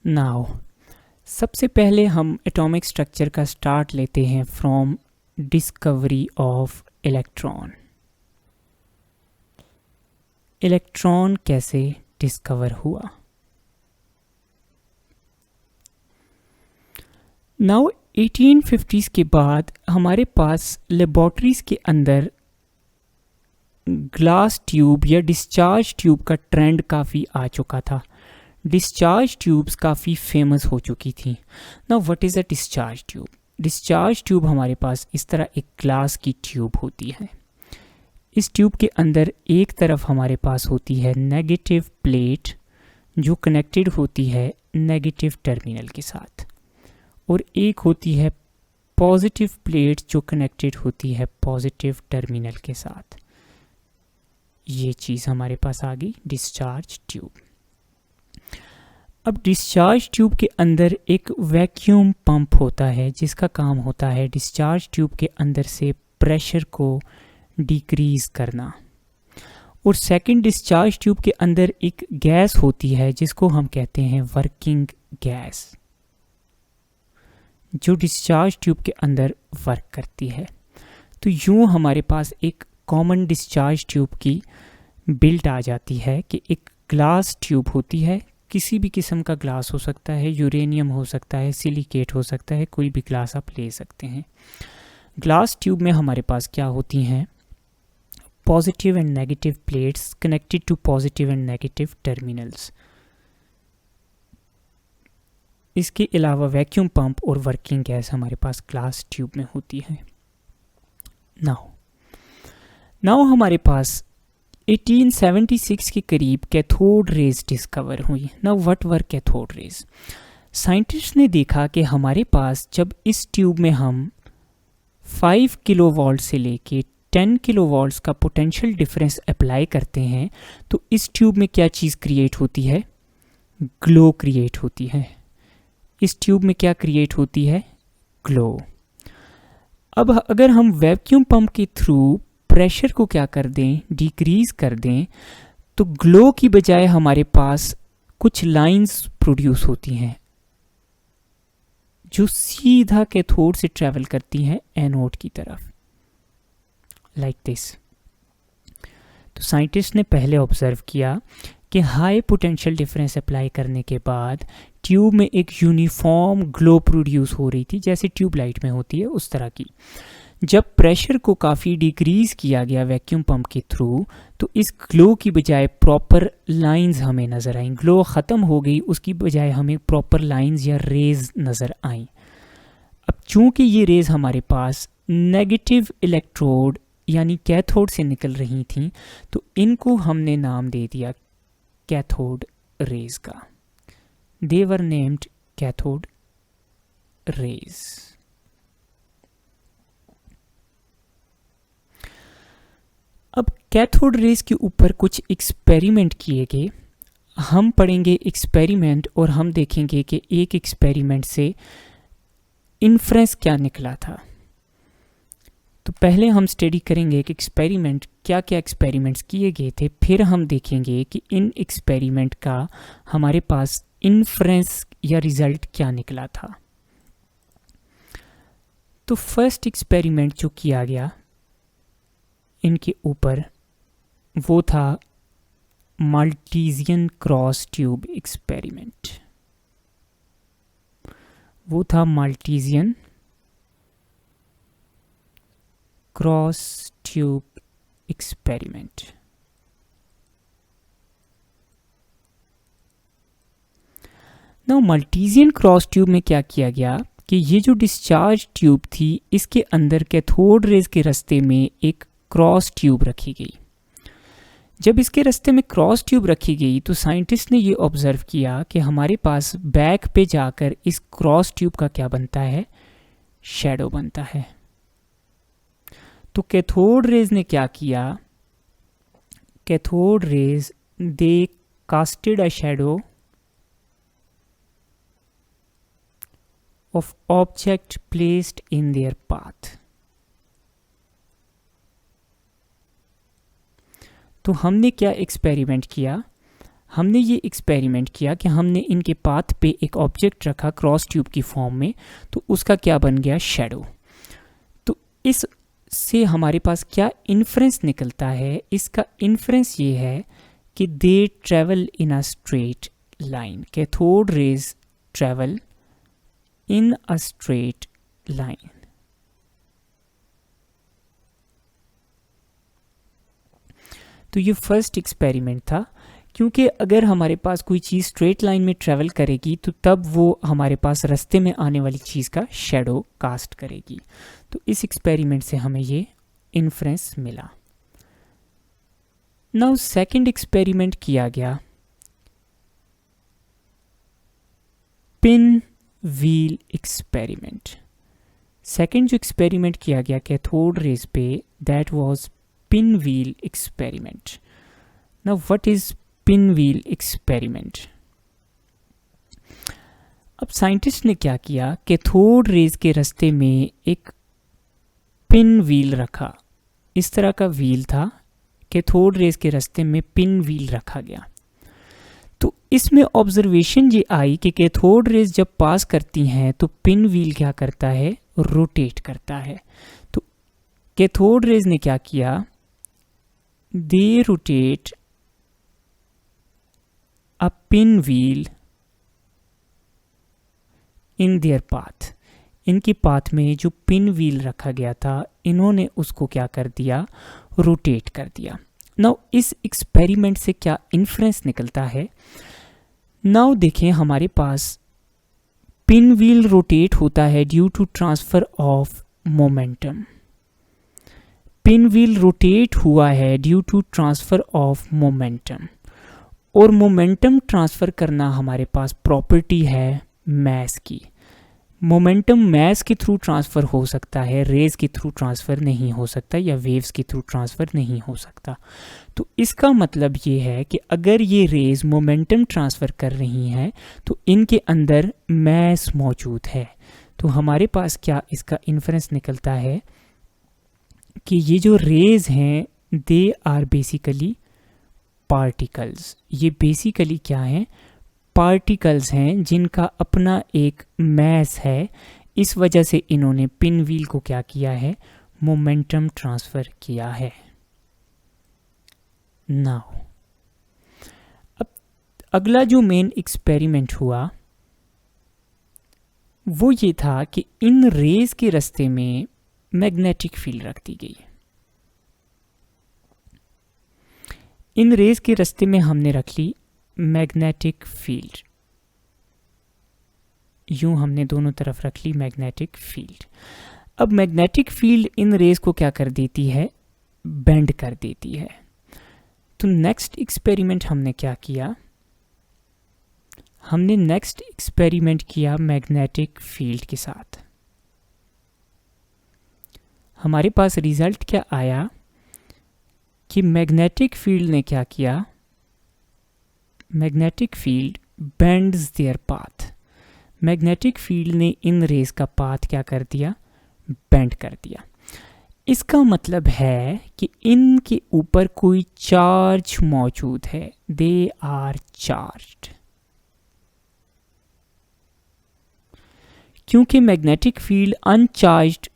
Now सबसे पहले हम एटॉमिक स्ट्रक्चर का स्टार्ट लेते हैं from discovery of electron. Electron कैसे डिस्कवर हुआ? नाउ 1850s के बाद हमारे पास लेबॉर्ट्रीज के अंदर ग्लास ट्यूब या डिस्चार्ज ट्यूब का ट्रेंड काफ़ी आ चुका था। डिस्चार्ज ट्यूब्स काफ़ी फेमस हो चुकी थी। Now what is a discharge tube? Discharge tube हमारे पास इस तरह एक ग्लास की ट्यूब होती है। इस ट्यूब के अंदर एक तरफ हमारे पास होती है नेगेटिव प्लेट जो कनेक्टेड होती है नेगेटिव टर्मिनल के साथ, और एक होती है पॉजिटिव प्लेट जो कनेक्टेड होती है पॉजिटिव टर्मिनल के साथ। ये चीज़ हमारे पास आ गई डिस्चार्ज ट्यूब। अब डिस्चार्ज ट्यूब के अंदर एक वैक्यूम पंप होता है जिसका काम होता है डिस्चार्ज ट्यूब के अंदर से प्रेशर को डिक्रीज करना, और सेकंड डिस्चार्ज ट्यूब के अंदर एक गैस होती है जिसको हम कहते हैं वर्किंग गैस, जो डिस्चार्ज ट्यूब के अंदर वर्क करती है। तो यूं हमारे पास एक कॉमन डिस्चार्ज ट्यूब की बिल्ट आ जाती है कि एक ग्लास ट्यूब होती है, किसी भी किस्म का ग्लास हो सकता है, यूरेनियम हो सकता है, सिलिकेट हो सकता है, कोई भी ग्लास आप ले सकते हैं। ग्लास ट्यूब में हमारे पास क्या होती हैं? Positive and negative plates connected to positive and negative terminals. इसके अलावा वैक्यूम पंप और वर्किंग गैस हमारे पास ग्लास ट्यूब में होती है। नाउ हमारे पास 1876 के करीब कैथोड रेज डिस्कवर हुई। Now what were cathode rays? Scientist ने देखा कि हमारे पास जब इस ट्यूब में हम 5 किलोवाट से लेके 10 किलोवाट्स का पोटेंशियल डिफरेंस अप्लाई करते हैं तो इस ट्यूब में क्या चीज़ क्रिएट होती है? ग्लो क्रिएट होती है। इस ट्यूब में क्या क्रिएट होती है? ग्लो। अब अगर हम वैक्यूम पंप के थ्रू प्रेशर को क्या कर दें? डिक्रीज कर दें, तो ग्लो की बजाय हमारे पास कुछ लाइंस प्रोड्यूस होती हैं जो सीधा कैथोड से ट्रेवल करती हैं एनोड की तरफ, लाइक दिस। तो साइंटिस्ट ने पहले ऑब्जर्व किया कि हाई पोटेंशियल डिफरेंस अप्लाई करने के बाद ट्यूब में एक यूनिफॉर्म ग्लो प्रोड्यूस हो रही थी, जैसे ट्यूबलाइट में होती है उस तरह की। जब प्रेशर को काफ़ी डिक्रीज किया गया वैक्यूम पंप के थ्रू, तो इस ग्लो की बजाय प्रॉपर लाइंस हमें नज़र आई। ग्लो ख़त्म हो गई, उसकी बजाय हमें प्रॉपर लाइंस या रेज नज़र आई। अब चूंकि ये रेज हमारे पास नेगेटिव इलेक्ट्रोड यानी कैथोड से निकल रही थी, तो इनको हमने नाम दे दिया कैथोड रेज का। दे वर नेम्ड कैथोड रेज। अब कैथोड रेज के ऊपर कुछ एक्सपेरिमेंट किए गए। हम पढ़ेंगे एक्सपेरिमेंट और हम देखेंगे कि एक एक्सपेरिमेंट से इन्फ्रेंस क्या निकला था। तो पहले हम स्टडी करेंगे कि एक्सपेरिमेंट क्या क्या एक्सपेरिमेंट्स किए गए थे, फिर हम देखेंगे कि इन एक्सपेरिमेंट का हमारे पास इन्फ्रेंस या रिजल्ट क्या निकला था। तो फर्स्ट एक्सपेरिमेंट जो किया गया इनके ऊपर वो था माल्टीजियन क्रॉस ट्यूब एक्सपेरिमेंट। वो था Maltese cross tube experiment. Now Maltese cross tube में क्या किया गया कि ये जो डिस्चार्ज ट्यूब थी इसके अंदर कैथोड रेज के रास्ते में एक क्रॉस ट्यूब रखी गई। जब इसके रास्ते में क्रॉस ट्यूब रखी गई तो साइंटिस्ट ने ये ऑब्जर्व किया कि हमारे पास बैक पे जाकर इस क्रॉस ट्यूब का क्या बनता है? शैडो बनता है। तो कैथोड रेज ने क्या किया? Cathode rays they casted a shadow of object placed in their path। तो हमने क्या एक्सपेरिमेंट किया? हमने ये एक्सपेरिमेंट किया कि हमने इनके पाथ पे एक ऑब्जेक्ट रखा क्रॉस ट्यूब की फॉर्म में, तो उसका क्या बन गया, शैडो। तो इस से हमारे पास क्या इन्फ्रेंस निकलता है, इसका इन्फ्रेंस ये है कि they travel in a straight line, cathode rays travel in a straight line. तो ये फर्स्ट एक्सपेरिमेंट था, क्योंकि अगर हमारे पास कोई चीज़ स्ट्रेट लाइन में ट्रेवल करेगी तो तब वो हमारे पास रास्ते में आने वाली चीज़ का शैडो कास्ट करेगी। तो इस एक्सपेरिमेंट से हमें ये इन्फ्रेंस मिला। नाउ सेकंड एक्सपेरिमेंट किया गया पिन व्हील एक्सपेरिमेंट। सेकंड जो एक्सपेरिमेंट किया गया कैथोड रेज पे, that was pin wheel experiment. Now what is pin wheel experiment? अब साइंटिस्ट ने क्या किया, कैथोड रेज के रास्ते में एक पिन व्हील रखा। इस तरह का व्हील था, कैथोड रेज के रास्ते में पिन व्हील रखा गया। तो इसमें ऑब्जर्वेशन ये आई कि कैथोड रेज जब पास करती हैं तो पिन व्हील क्या करता है, रोटेट करता है। तो कैथोड रेज ने क्या किया, they rotate a pin wheel in their path. इनके पाथ में जो पिन व्हील रखा गया था, इन्होंने उसको क्या कर दिया, रोटेट कर दिया। नाउ इस एक्सपेरिमेंट से क्या इन्फ्रेंस निकलता है, नाउ देखें हमारे पास पिन व्हील रोटेट होता है due to transfer of momentum. Pin wheel rotate हुआ है due to transfer of momentum, और मोमेंटम ट्रांसफर करना हमारे पास प्रॉपर्टी है मैस की। मोमेंटम मैस के थ्रू ट्रांसफ़र हो सकता है, रेज के थ्रू ट्रांसफ़र नहीं हो सकता, या वेव्स के थ्रू ट्रांसफ़र नहीं हो सकता। तो इसका मतलब ये है कि अगर ये रेज मोमेंटम ट्रांसफ़र कर रही हैं तो इनके अंदर मैस मौजूद है। तो हमारे पास क्या इसका इन्फरेंस निकलता है कि ये जो रेज हैं दे आर बेसिकली पार्टिकल्स। ये बेसिकली क्या हैं, पार्टिकल्स हैं जिनका अपना एक मैस है। इस वजह से इन्होंने पिन व्हील को क्या किया है, मोमेंटम ट्रांसफर किया है। नाउ अब अगला जो मेन एक्सपेरिमेंट हुआ वो ये था कि इन रेज के रास्ते में मैग्नेटिक फील्ड रख दी गई। इन रेज के रास्ते में हमने रख ली मैग्नेटिक फील्ड। यूं हमने दोनों तरफ रख ली मैग्नेटिक फील्ड। अब मैग्नेटिक फील्ड इन रेज को क्या कर देती है, बेंड कर देती है। तो नेक्स्ट एक्सपेरिमेंट हमने क्या किया, हमने नेक्स्ट एक्सपेरिमेंट किया मैग्नेटिक फील्ड के साथ। हमारे पास रिजल्ट क्या आया कि मैग्नेटिक फील्ड ने क्या किया, magnetic field bends their path. Magnetic field ने इन रेज का पाथ क्या कर दिया, बेंड कर दिया। इसका मतलब है कि इनके ऊपर कोई चार्ज मौजूद है, दे आर चार्ज्ड। क्योंकि मैग्नेटिक फील्ड अनचार्ज्ड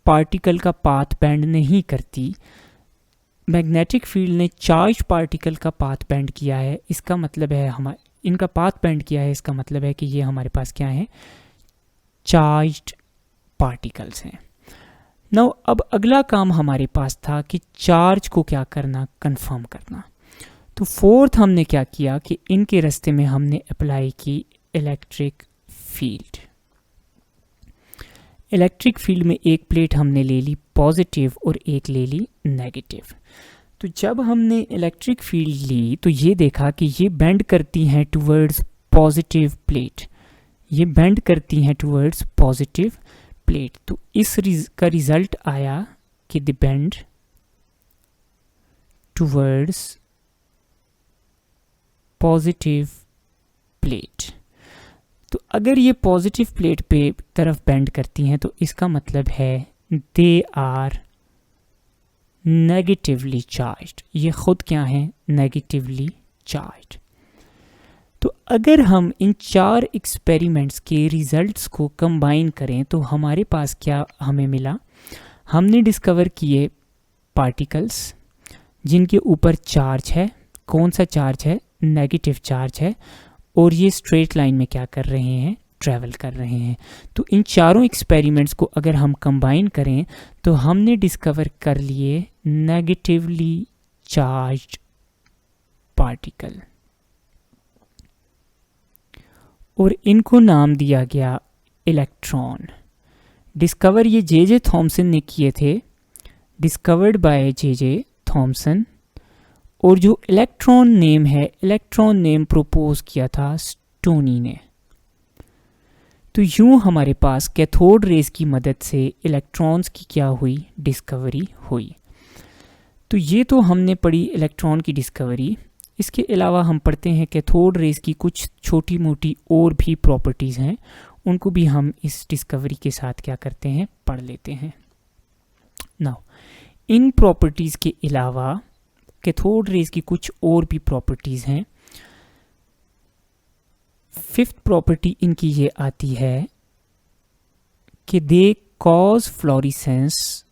पार्टिकल का पाथ बेंड नहीं करती, मैग्नेटिक फील्ड ने चार्ज पार्टिकल का पाथ बेंड किया है। इसका मतलब है इनका पाथ बेंड किया है, इसका मतलब है कि ये हमारे पास क्या है, चार्ज्ड पार्टिकल्स हैं। नाउ अब अगला काम हमारे पास था कि चार्ज को क्या करना, कंफर्म करना। तो फोर्थ हमने क्या किया कि इनके रास्ते में हमने अप्लाई की इलेक्ट्रिक फील्ड। इलेक्ट्रिक फील्ड में एक प्लेट हमने ले ली पॉजिटिव और एक ले ली नेगेटिव। तो जब हमने इलेक्ट्रिक फील्ड ली तो ये देखा कि ये बेंड करती हैं टुवर्ड्स पॉजिटिव प्लेट, ये बेंड करती हैं टुवर्ड्स पॉजिटिव प्लेट। तो इस का रिजल्ट आया कि the bend towards positive plate. तो अगर ये पॉजिटिव प्लेट पे तरफ बेंड करती हैं तो इसका मतलब है दे आर नेगेटिवली चार्ज्ड। ये खुद क्या है, नेगेटिवली चार्ज्ड। अगर हम इन 4 एक्सपेरिमेंट्स के रिजल्ट्स को कंबाइन करें तो हमारे पास क्या हमें मिला, हमने डिस्कवर किए पार्टिकल्स जिनके ऊपर चार्ज है। कौन सा चार्ज है? नेगेटिव चार्ज है, और ये स्ट्रेट लाइन में क्या कर रहे हैं? ट्रैवल कर रहे हैं। तो इन चारों एक्सपेरिमेंट्स को अगर हम कंबाइन करें तो हमने डिस्कवर कर लिए नेगेटिवली चार्ज्ड पार्टिकल, और इनको नाम दिया गया इलेक्ट्रॉन। डिस्कवर ये जे थॉमसन ने किए थे, डिस्कवर्ड बाय जे थॉमसन, और जो इलेक्ट्रॉन नेम है, इलेक्ट्रॉन नेम प्रोपोज किया था स्टोनी ने। तो यूं हमारे पास कैथोड रेज की मदद से इलेक्ट्रॉन्स की क्या हुई? डिस्कवरी हुई। तो ये तो हमने पढ़ी इलेक्ट्रॉन की डिस्कवरी। इसके अलावा हम पढ़ते हैं कैथोड रेज की कुछ छोटी मोटी और भी प्रॉपर्टीज़ हैं, उनको भी हम इस डिस्कवरी के साथ क्या करते हैं? पढ़ लेते हैं। नाउ इन प्रॉपर्टीज़ के अलावा कैथोड रेज की कुछ और भी प्रॉपर्टीज़ हैं। 5th प्रॉपर्टी इनकी ये आती है कि they cause florescence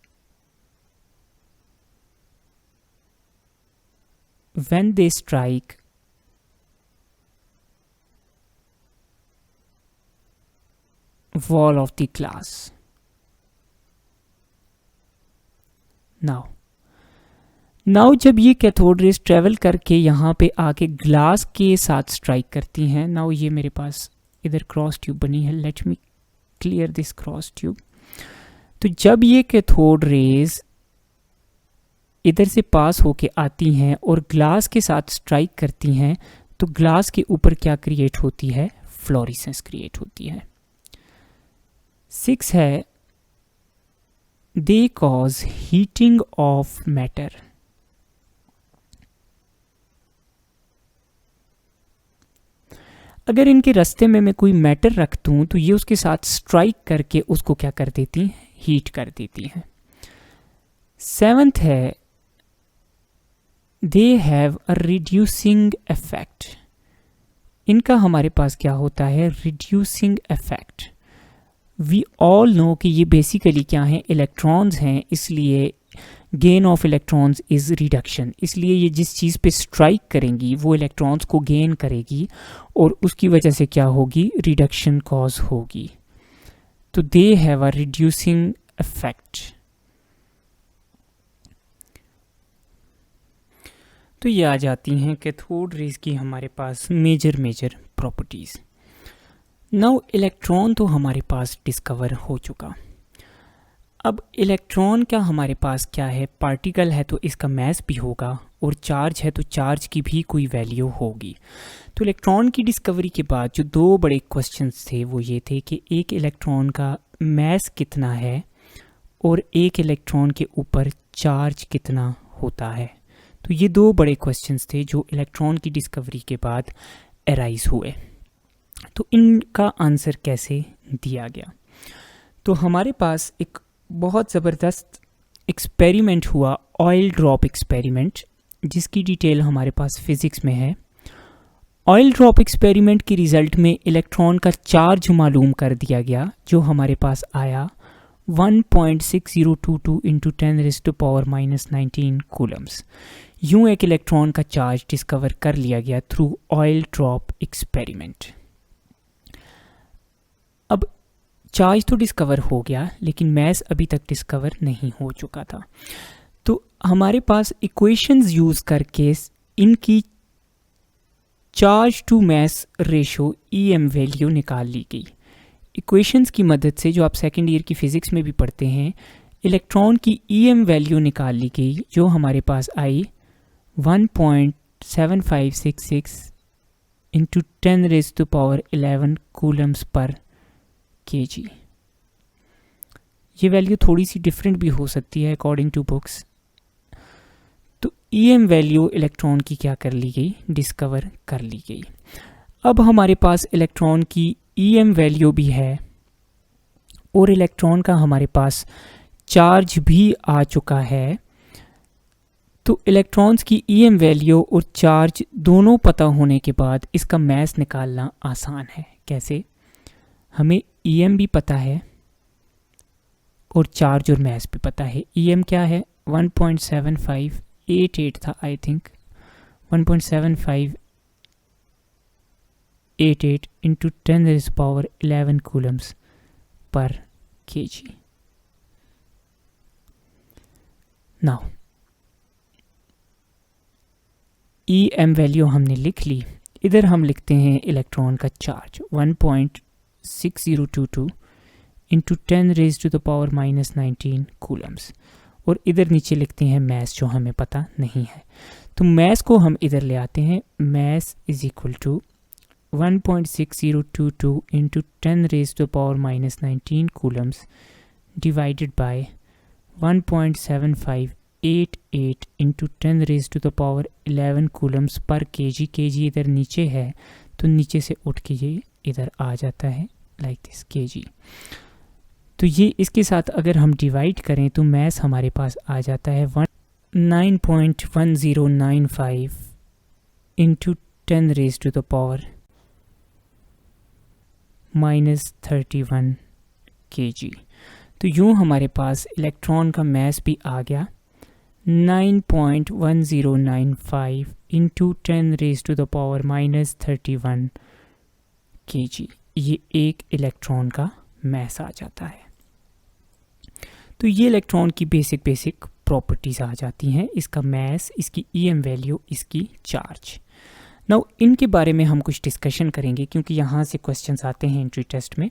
when they strike wall of the glass. Now जब ये कैथोड रेज ट्रेवल करके यहाँ पे आके ग्लास के साथ स्ट्राइक करती हैं, नाउ ये मेरे पास इधर क्रॉस ट्यूब बनी है, let me clear this cross tube. तो जब ये कैथोड रेज इधर से पास होके आती हैं और ग्लास के साथ स्ट्राइक करती हैं, तो ग्लास के ऊपर क्या क्रिएट होती है? फ्लोरिसेंस क्रिएट होती है। 6 है they cause heating of matter. अगर इनके रास्ते में मैं कोई मैटर रख दूं तो ये उसके साथ स्ट्राइक करके उसको क्या कर देती हैं? हीट कर देती हैं। 7th है they have a reducing effect. इनका हमारे पास क्या होता है? Reducing effect. We all know कि ये बेसिकली क्या हैं? इलेक्ट्रॉन्स हैं, इसलिए gain of electrons is reduction. इसलिए ये जिस चीज़ पे स्ट्राइक करेंगी वो इलेक्ट्रॉन्स को गेन करेगी और उसकी वजह से क्या होगी? रिडक्शन कॉज होगी। तो दे हैव अ रिड्यूसिंग इफेक्ट। तो ये आ जाती हैं कैथोड रेज की हमारे पास मेजर प्रॉपर्टीज़। नाउ इलेक्ट्रॉन तो हमारे पास डिस्कवर हो चुका। अब इलेक्ट्रॉन का हमारे पास क्या है? पार्टिकल है तो इसका मैस भी होगा, और चार्ज है तो चार्ज की भी कोई वैल्यू होगी। तो इलेक्ट्रॉन की डिस्कवरी के बाद जो 2 बड़े क्वेश्चंस थे वो ये थे कि एक इलेक्ट्रॉन का मैस कितना है और एक इलेक्ट्रॉन के ऊपर चार्ज कितना होता है। तो ये 2 बड़े क्वेश्चंस थे जो इलेक्ट्रॉन की डिस्कवरी के बाद अराइज हुए। तो इनका आंसर कैसे दिया गया? तो हमारे पास एक बहुत ज़बरदस्त एक्सपेरिमेंट हुआ, ऑयल ड्रॉप एक्सपेरिमेंट, जिसकी डिटेल हमारे पास फिज़िक्स में है। ऑयल ड्रॉप एक्सपेरिमेंट के रिज़ल्ट में इलेक्ट्रॉन का चार्ज मालूम कर दिया गया, जो हमारे पास आया 1.6022 इंटू 10⁻⁻19 कूलम्स। यूँ एक इलेक्ट्रॉन का चार्ज डिस्कवर कर लिया गया थ्रू ऑयल ड्रॉप एक्सपेरिमेंट। अब चार्ज तो डिस्कवर हो गया, लेकिन मैस अभी तक डिस्कवर नहीं हो चुका था। तो हमारे पास इक्वेशंस यूज़ करके इनकी charge to mass ratio EM value निकाल ली गई। इक्वेशंस की मदद से, जो आप सेकेंड ईयर की फिज़िक्स में भी पढ़ते हैं, इलेक्ट्रॉन की EM वैल्यू निकाल ली गई, जो हमारे पास आई 1.7566 इंटू 10⁻11 कूलम्स पर kg। ये वैल्यू थोड़ी सी डिफरेंट भी हो सकती है अकॉर्डिंग टू बुक्स। तो EM वैल्यू इलेक्ट्रॉन की क्या कर ली गई? डिस्कवर कर ली गई। अब हमारे पास इलेक्ट्रॉन की EM वैल्यू भी है और इलेक्ट्रॉन का हमारे पास चार्ज भी आ चुका है। तो इलेक्ट्रॉन्स की ईएम वैल्यू और चार्ज दोनों पता होने के बाद इसका मैथ निकालना आसान है। कैसे? हमें ईएम भी पता है और चार्ज और मैथ भी पता है। ईएम क्या है? 1.7588 था आई थिंक, 1.7588 इंटू 10⁻11 कूलम्स पर केजी। नाउ ईएम वैल्यू हमने लिख ली। इधर हम लिखते हैं इलेक्ट्रॉन का चार्ज 1.6022 इंटू 10⁻⁻19 कूलम्स, और इधर नीचे लिखते हैं मैथ जो हमें पता नहीं है। तो मैथ को हम इधर ले आते हैं। Math is equal to 1.6022 into 10⁻⁻19 coulombs divided by 1.7588 into 10⁻11 coulombs पर केजी। केजी इधर नीचे है तो नीचे से उठ के ये इधर आ जाता है लाइक दिस केजी। तो ये इसके साथ अगर हम डिवाइड करें तो मैथ हमारे पास आ जाता है 9.1095 इंटू 10⁻31 केजी। तो यूँ हमारे पास इलेक्ट्रॉन का मैथ भी आ गया 9.1095 इंटू 10⁻31 केजी। ये एक इलेक्ट्रॉन का मैथ आ जाता है। तो ये इलेक्ट्रॉन की बेसिक प्रॉपर्टीज़ आ जाती हैं, इसका मैथ, इसकी ईएम वैल्यू, इसकी चार्ज। नाउ इनके बारे में हम कुछ डिस्कशन करेंगे क्योंकि यहाँ से क्वेश्चंस आते हैं एंट्री टेस्ट में।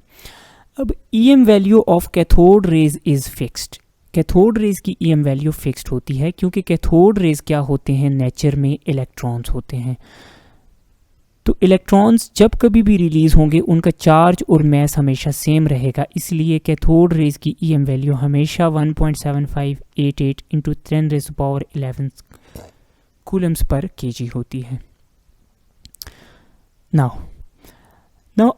अब EM value of cathode rays is fixed. Cathode rays की ईएम वैल्यू फिक्स्ड होती है क्योंकि कैथोड रेज क्या होते हैं? नेचर में इलेक्ट्रॉन्स होते हैं। तो इलेक्ट्रॉन्स जब कभी भी रिलीज होंगे उनका चार्ज और मैथ हमेशा सेम रहेगा, इसलिए कैथोड रेज की ईएम वैल्यू हमेशा 1.7588 इंटू 10⁻11 कूलम्स पर केजी होती है। नाउ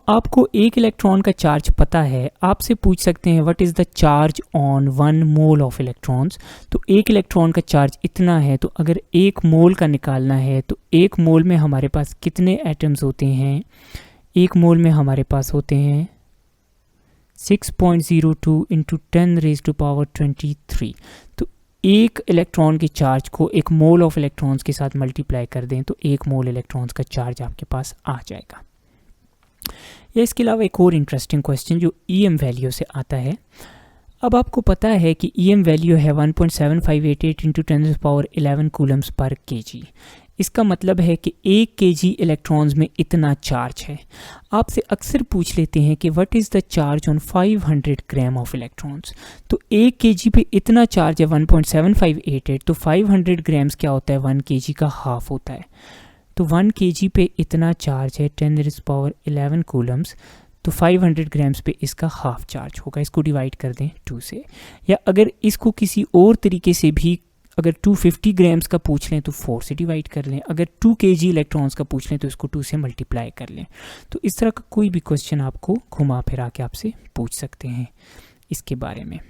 आपको एक इलेक्ट्रॉन का चार्ज पता है। आपसे पूछ सकते हैं what is the charge on 1 mole of electrons. तो एक इलेक्ट्रॉन का चार्ज इतना है, तो अगर 1 मोल का निकालना है तो 1 मोल में हमारे पास कितने एटम्स होते हैं? 1 मोल में हमारे पास होते हैं 6.02 इंटू 10⁻23। तो एक इलेक्ट्रॉन के चार्ज को 1 मोल ऑफ इलेक्ट्रॉन्स के साथ मल्टीप्लाई कर दें तो 1 मोल इलेक्ट्रॉन्स का चार्ज आपके पास आ जाएगा। या इसके अलावा एक और इंटरेस्टिंग क्वेश्चन जो ईएम वैल्यू से आता है। अब आपको पता है कि ईएम वैल्यू है 1.7588 इंटू 10⁻11 कूलम्स पर केजी। इसका मतलब है कि 1 केजी इलेक्ट्रॉन्स में इतना चार्ज है। आपसे अक्सर पूछ लेते हैं कि what is the charge on 500 gram of electrons. तो 1 केजी पे इतना चार्ज है 1.7588, तो 500 ग्राम्स क्या होता है? 1 केजी का हाफ होता है। तो 1 केजी पे इतना चार्ज है 10⁻11 कूलम्स, तो 500 ग्राम्स पे इसका हाफ चार्ज होगा। इसको डिवाइड कर दें 2 से, या अगर इसको किसी और तरीके से भी अगर 250 ग्राम्स का पूछ लें तो 4 से डिवाइड कर लें। अगर 2 केजी इलेक्ट्रॉन्स का पूछ लें तो इसको 2 से मल्टीप्लाई कर लें। तो इस तरह का कोई भी क्वेश्चन आपको घुमा फिरा के आपसे पूछ सकते हैं इसके बारे में।